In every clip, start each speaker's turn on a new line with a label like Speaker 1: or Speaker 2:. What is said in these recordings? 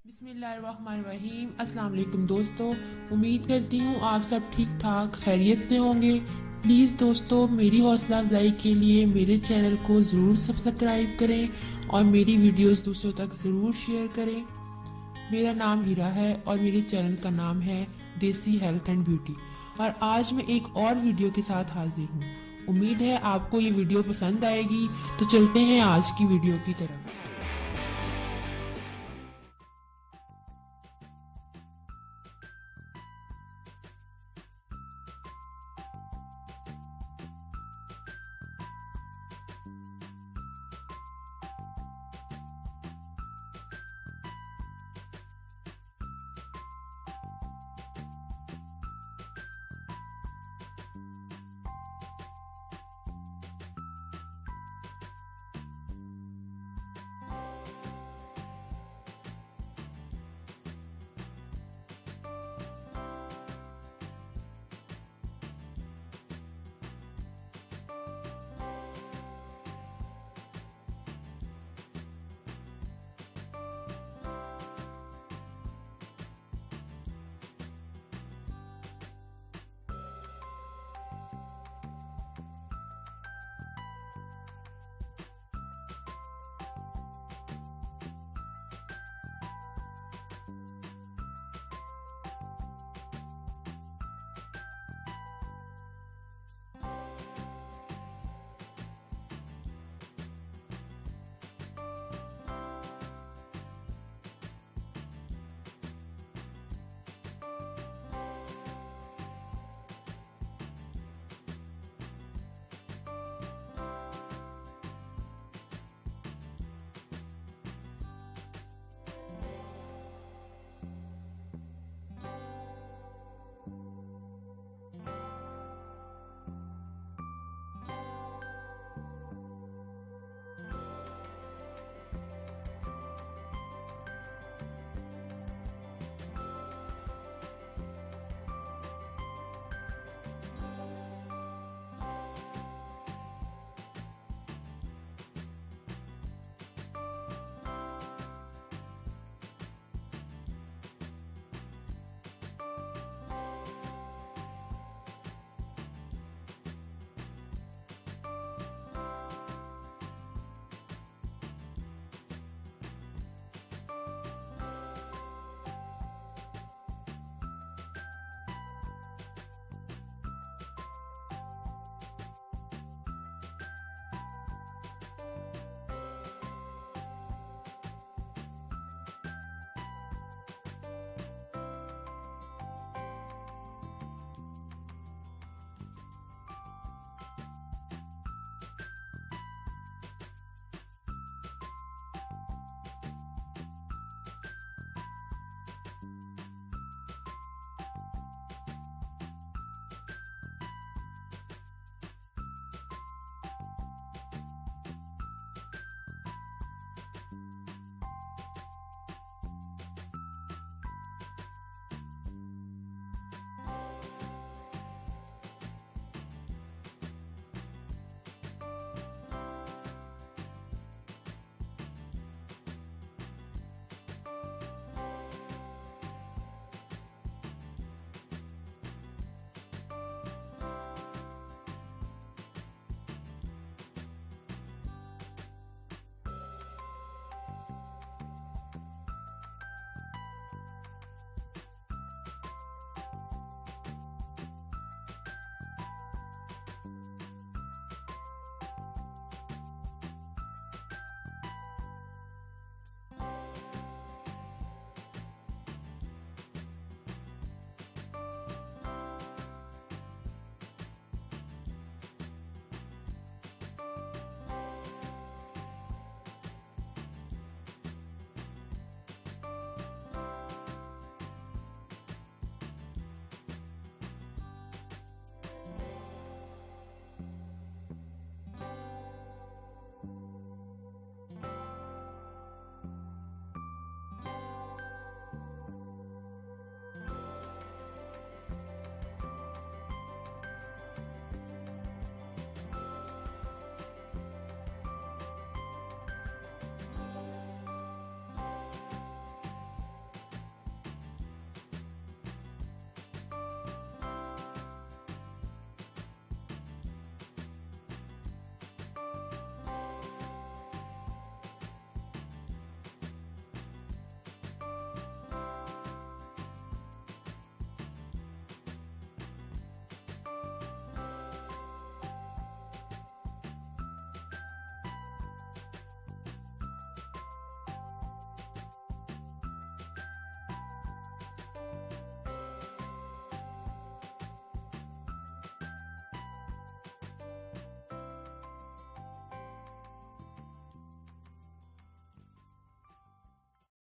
Speaker 1: बिस्मिल्लाहिर्रहमानिर्रहीम। अस्सलाम वालेकुम दोस्तों, उम्मीद करती हूँ आप सब ठीक ठाक खैरियत से होंगे। प्लीज़ दोस्तों, मेरी हौसला अफजाई के लिए मेरे चैनल को ज़रूर सब्सक्राइब करें और मेरी वीडियोस दूसरों तक ज़रूर शेयर करें। मेरा नाम हीरा है और मेरे चैनल का नाम है देसी हेल्थ एंड ब्यूटी। और आज मैं एक और वीडियो के साथ हाजिर हूँ। उम्मीद है आपको ये वीडियो पसंद आएगी। तो चलते हैं आज की वीडियो की तरफ।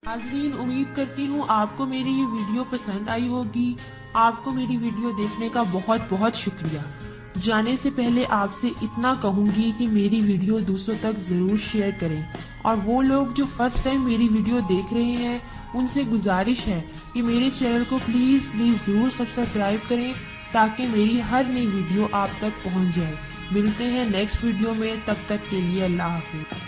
Speaker 1: नाज़रीन, उम्मीद करती हूँ आपको मेरी ये वीडियो पसंद आई होगी। आपको मेरी वीडियो देखने का बहुत बहुत शुक्रिया। जाने से पहले आपसे इतना कहूंगी कि मेरी वीडियो दूसरों तक जरूर शेयर करें, और वो लोग जो फर्स्ट टाइम मेरी वीडियो देख रहे हैं उनसे गुजारिश है कि मेरे चैनल को प्लीज जरूर सब्सक्राइब करें, ताकि मेरी हर नई वीडियो आप तक पहुंच जाए। मिलते हैं नेक्स्ट वीडियो में, तब तक के लिए अल्लाह हाफिज।